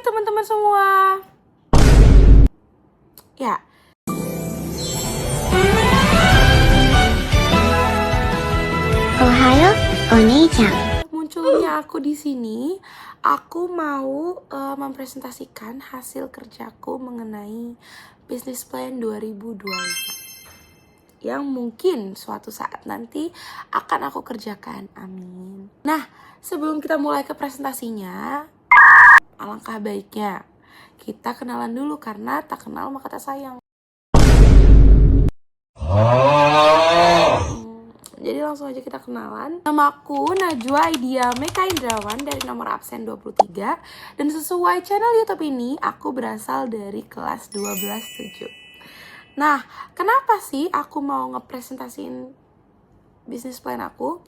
teman-teman semua. Ya. Ohayo, Onei-chan. Munculnya aku di sini, aku mau mempresentasikan hasil kerjaku mengenai Business Plan 2025 yang mungkin suatu saat nanti akan aku kerjakan. Amin. Nah, sebelum kita mulai ke presentasinya, alangkah baiknya kita kenalan dulu karena tak kenal maka tak sayang. Jadi langsung aja kita kenalan. Namaku Najwa Aidia Meka Indrawan dari nomor absen 23. Dan sesuai channel YouTube ini, aku berasal dari kelas 12-7. Nah, kenapa sih aku mau ngepresentasiin bisnis plan aku?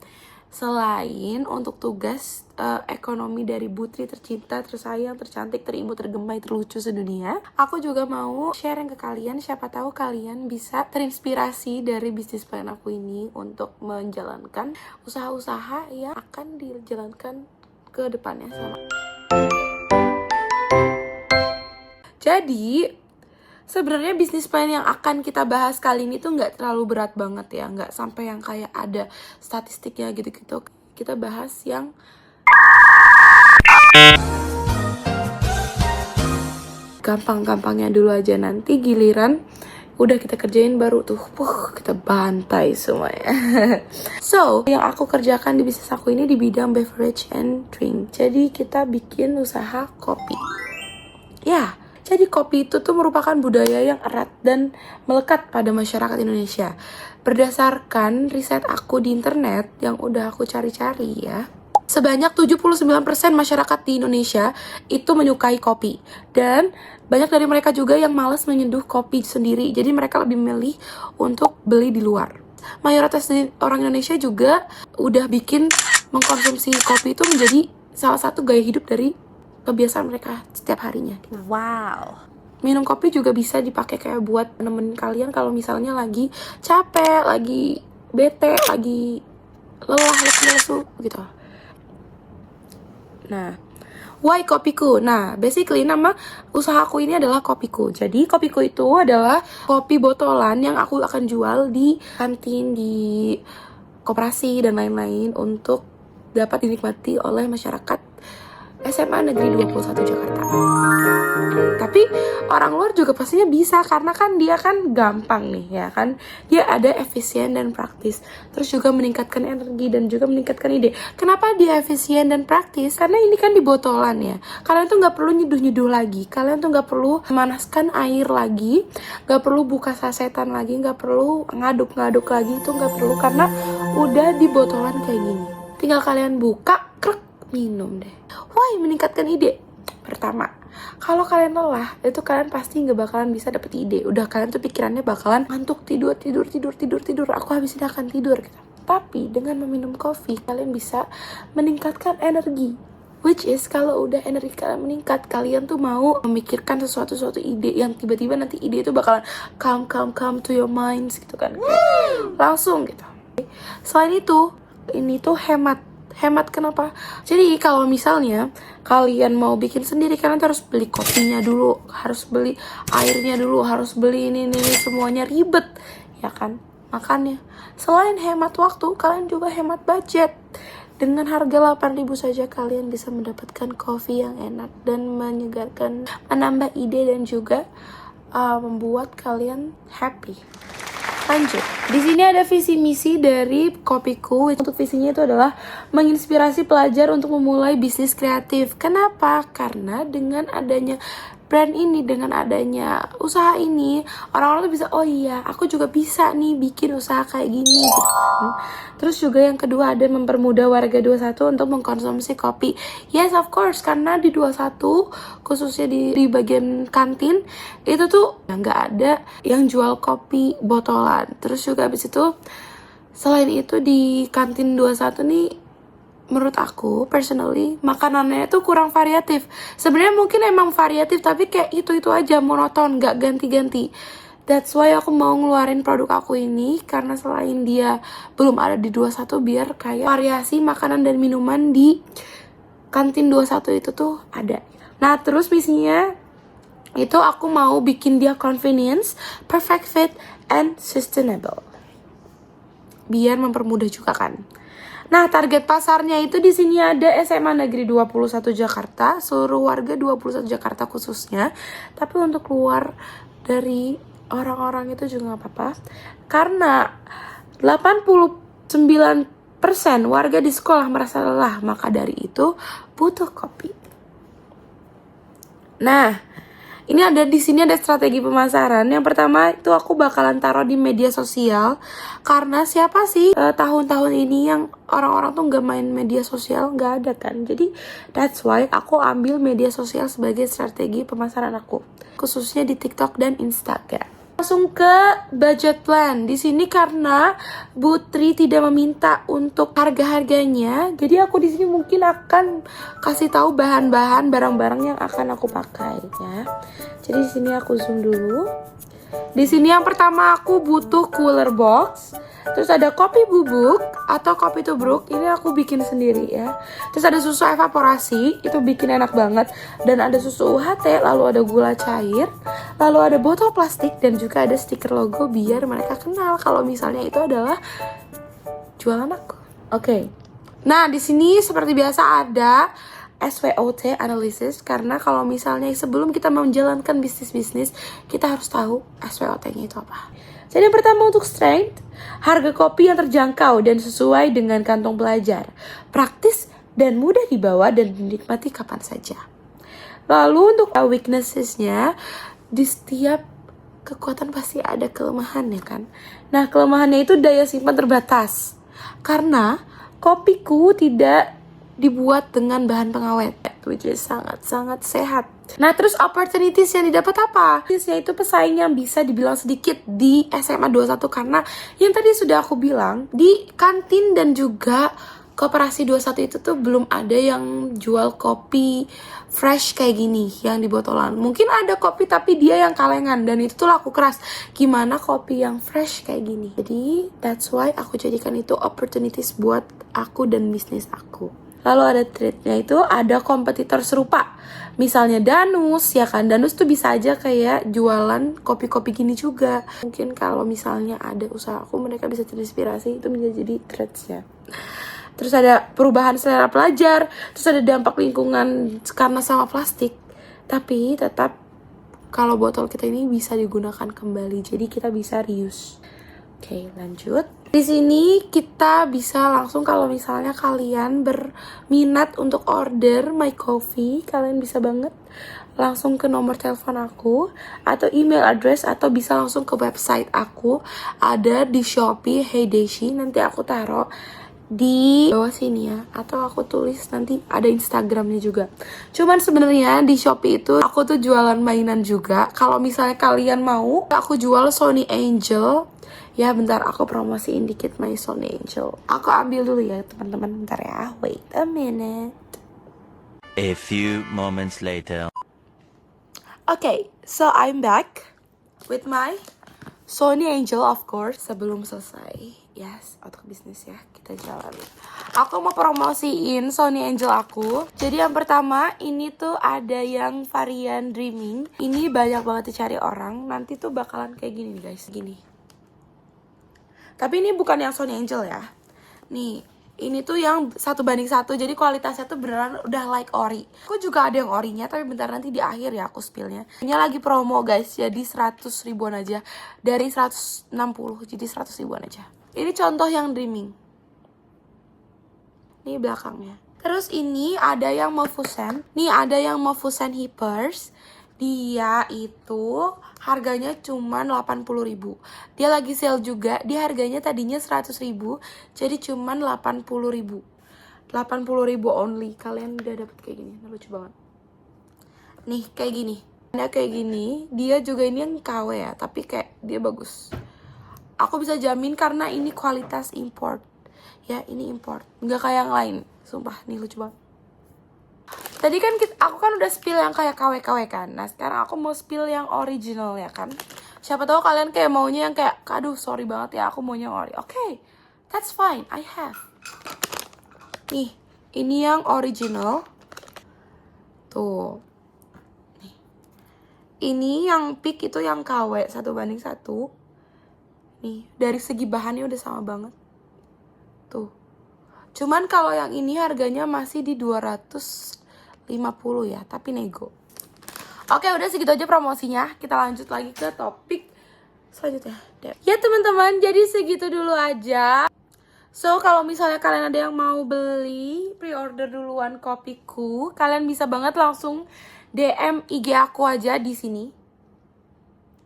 Selain untuk tugas ekonomi dari putri tercinta, tersayang, tercantik, teribu, tergemai, terlucu sedunia, aku juga mau sharing ke kalian. Siapa tahu kalian bisa terinspirasi dari bisnis plan aku ini untuk menjalankan usaha-usaha yang akan dijalankan ke depannya sama. Jadi sebenarnya bisnis plan yang akan kita bahas kali ini tuh nggak terlalu berat banget ya, nggak sampai yang kayak ada statistiknya gitu-gitu. Kita bahas yang gampang-gampangnya dulu aja, nanti giliran udah kita kerjain baru tuh kita bantai semuanya. So, yang aku kerjakan di bisnis aku ini di bidang beverage and drink. Jadi kita bikin usaha kopi. Ya, jadi kopi itu tuh merupakan budaya yang erat dan melekat pada masyarakat Indonesia. Berdasarkan riset aku di internet yang udah aku cari-cari ya, sebanyak 79% masyarakat di Indonesia itu menyukai kopi. Dan banyak dari mereka juga yang malas menyeduh kopi sendiri. Jadi mereka lebih memilih untuk beli di luar. Mayoritas orang Indonesia juga udah bikin mengkonsumsi kopi itu menjadi salah satu gaya hidup dari kebiasaan mereka setiap harinya. Wow. Minum kopi juga bisa dipakai kayak buat nemenin kalian kalau misalnya lagi capek, lagi bete, lagi lelah, lesu gitu. Nah, why kopiku? Nah, basically nama usahaku ini adalah kopiku. Jadi kopiku itu adalah kopi botolan yang aku akan jual di kantin, di koperasi dan lain-lain untuk dapat dinikmati oleh masyarakat SMA Negeri 21 Jakarta. Tapi orang luar juga pastinya bisa karena kan dia kan gampang nih ya kan. Dia ada efisien dan praktis. Terus juga meningkatkan energi dan juga meningkatkan ide. Kenapa dia efisien dan praktis? Karena ini kan di botolan ya. Kalian tuh nggak perlu nyeduh-nyeduh lagi. Kalian tuh nggak perlu memanaskan air lagi. Nggak perlu buka sasetan lagi. Nggak perlu ngaduk-ngaduk lagi. Itu nggak perlu karena udah di botolan kayak gini. Tinggal kalian buka, krek, minum deh. Why meningkatkan ide? Pertama, kalau kalian lelah, itu kalian pasti nggak bakalan bisa dapet ide. Udah kalian tuh pikirannya bakalan ngantuk, tidur. Aku habis ini akan tidur gitu. Tapi dengan meminum kopi, kalian bisa meningkatkan energi. Which is kalau udah energi kalian meningkat, kalian tuh mau memikirkan sesuatu ide yang tiba-tiba nanti ide itu bakalan come to your minds gitu kan. Langsung gitu. Selain itu, ini tuh hemat kenapa? Jadi kalau misalnya kalian mau bikin sendiri, kalian tuh harus beli kopinya dulu, harus beli airnya dulu, harus beli ini semuanya ribet ya kan. Makanya selain hemat waktu, kalian juga hemat budget. Dengan harga 8.000 saja kalian bisa mendapatkan kopi yang enak dan menyegarkan, menambah ide dan juga membuat kalian happy. Lanjut. Di sini ada visi misi dari kopiku. Untuk visinya itu adalah menginspirasi pelajar untuk memulai bisnis kreatif. Kenapa? Karena dengan adanya brand ini, dengan adanya usaha ini, orang-orang tuh bisa, oh iya, aku juga bisa nih bikin usaha kayak gini gitu kan. Terus juga yang kedua ada mempermudah warga 21 untuk mengkonsumsi kopi. Yes, of course, karena di 21 khususnya di bagian kantin itu tuh nggak ada yang jual kopi botolan. Terus juga habis itu selain itu di kantin 21 nih, menurut aku personally makanannya itu kurang variatif. Sebenarnya mungkin emang variatif tapi kayak itu aja, monoton, gak ganti-ganti. That's why aku mau ngeluarin produk aku ini, karena selain dia belum ada di 21, biar kayak variasi makanan dan minuman di kantin 21 itu tuh ada. Nah, terus misinya itu aku mau bikin dia convenience, perfect fit, and sustainable. Biar mempermudah juga kan. Nah, target pasarnya itu di sini ada SMA Negeri 21 Jakarta, seluruh warga 21 Jakarta khususnya. Tapi untuk keluar dari orang-orang itu juga nggak apa-apa. Karena 89% warga di sekolah merasa lelah, maka dari itu butuh kopi. Nah, ini ada di sini ada strategi pemasaran. Yang pertama itu aku bakalan taruh di media sosial. Karena siapa sih tahun-tahun ini yang orang-orang tuh nggak main media sosial, nggak ada kan. Jadi that's why aku ambil media sosial sebagai strategi pemasaran aku, khususnya di TikTok dan Instagram. Langsung ke budget plan. Di sini karena Putri tidak meminta untuk harga-harganya, jadi aku di sini mungkin akan kasih tahu bahan-bahan barang-barang yang akan aku pakai ya. Jadi di sini aku zoom dulu. Di sini yang pertama aku butuh cooler box. Terus ada kopi bubuk atau kopi tubruk, ini aku bikin sendiri ya. Terus ada susu evaporasi, itu bikin enak banget. Dan ada susu UHT, lalu ada gula cair, lalu ada botol plastik, dan juga ada stiker logo biar mereka kenal kalau misalnya itu adalah jualan aku. Oke. Nah, di sini seperti biasa ada SWOT analysis, karena kalau misalnya sebelum kita menjalankan bisnis, kita harus tahu SWOT-nya itu apa. Jadi yang pertama untuk strength, harga kopi yang terjangkau dan sesuai dengan kantong pelajar, praktis dan mudah dibawa dan dinikmati kapan saja. Lalu untuk weaknesses-nya, di setiap kekuatan pasti ada kelemahan ya kan. Nah, kelemahannya itu daya simpan terbatas, karena kopiku tidak dibuat dengan bahan pengawet, which is sangat-sangat sehat. Nah, terus opportunities yang didapat apa? Yaitu pesaing yang bisa dibilang sedikit di SMA 21, karena yang tadi sudah aku bilang, di kantin dan juga Koperasi 21 itu tuh belum ada yang jual kopi fresh kayak gini yang di botolan. Mungkin ada kopi tapi dia yang kalengan, dan itu tuh laku keras. Gimana kopi yang fresh kayak gini? Jadi that's why aku jadikan itu opportunities buat aku dan bisnis aku. Lalu ada trade-nya itu ada kompetitor serupa. Misalnya Danus, ya kan. Danus tuh bisa aja kayak jualan kopi-kopi gini juga. Mungkin kalau misalnya ada usaha aku, mereka bisa terinspirasi, itu menjadi trades-nya. Terus ada perubahan selera pelajar, terus ada dampak lingkungan karena sama plastik. Tapi tetap kalau botol kita ini bisa digunakan kembali, jadi kita bisa reuse. Oke, lanjut. Di sini kita bisa langsung, kalau misalnya kalian berminat untuk order my coffee, kalian bisa banget langsung ke nomor telepon aku atau email address, atau bisa langsung ke website aku, ada di Shopee Heideshi. Nanti aku taruh di bawah sini ya, atau aku tulis nanti ada Instagramnya juga. Cuman sebenarnya di Shopee itu aku tuh jualan mainan juga. Kalau misalnya kalian mau, aku jual Sony Angel. Ya bentar, aku promosiin dikit my Sony Angel. Aku ambil dulu ya teman-teman, bentar ya. Wait a minute. A few moments later. Okay, so I'm back with my Sony Angel, of course. Sebelum selesai, yes, otak bisnis ya, kita jalan. Aku mau promosiin Sony Angel aku. Jadi yang pertama, ini tuh ada yang varian Dreaming. Ini banyak banget dicari orang. Nanti tuh bakalan kayak gini guys, gini. Tapi ini bukan yang Sony Angel ya. Nih, ini tuh yang 1:1, jadi kualitasnya tuh beneran udah like ori. Aku juga ada yang orinya, tapi bentar nanti di akhir ya aku spillnya. Ini lagi promo guys, jadi 100 ribuan aja. Dari 160, jadi 100 ribuan aja. Ini contoh yang Dreaming. Ini belakangnya. Terus ini ada yang Maufusen. Nih ada yang Maufusen Hippers. Dia itu harganya cuman 80.000. Dia lagi sale juga. Dia harganya tadinya 100.000, jadi cuman 80.000. 80.000 only. Kalian udah dapet kayak gini. Nah, lucu banget. Nih kayak gini. Nah kayak gini. Dia juga ini yang KW ya, tapi kayak dia bagus. Aku bisa jamin karena ini kualitas import. Ya ini import, nggak kayak yang lain. Sumpah nih lucu banget. Tadi kan aku kan udah spill yang kayak KW-KW kan. Nah sekarang aku mau spill yang original ya kan. Siapa tahu kalian kayak maunya yang kayak, aduh sorry banget ya, aku maunya yang ori. Oke, that's fine, I have. Nih, ini yang original. Tuh, Ini yang peak itu yang KW 1:1. Nih, dari segi bahannya udah sama banget. Tuh. Cuman kalau yang ini harganya masih di 250 ya, tapi nego. Oke, udah segitu aja promosinya. Kita lanjut lagi ke topik selanjutnya. Ya teman-teman, jadi segitu dulu aja. So, kalau misalnya kalian ada yang mau beli, pre-order duluan kopiku, kalian bisa banget langsung DM IG aku aja di sini.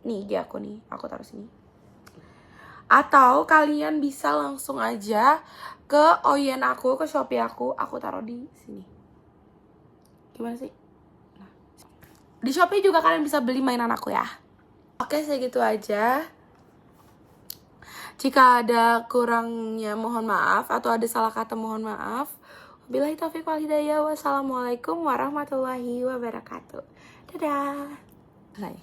Nih IG aku nih, aku taruh sini. Atau kalian bisa langsung aja ke Oyen aku, ke Shopee aku taruh di sini. Gimana sih? Nah. Di Shopee juga kalian bisa beli mainan aku ya. Oke, segitu aja. Jika ada kurangnya mohon maaf, atau ada salah kata mohon maaf. Wabillahi taufiq wal hidayah. Wassalamualaikum warahmatullahi wabarakatuh. Dadah. Hai.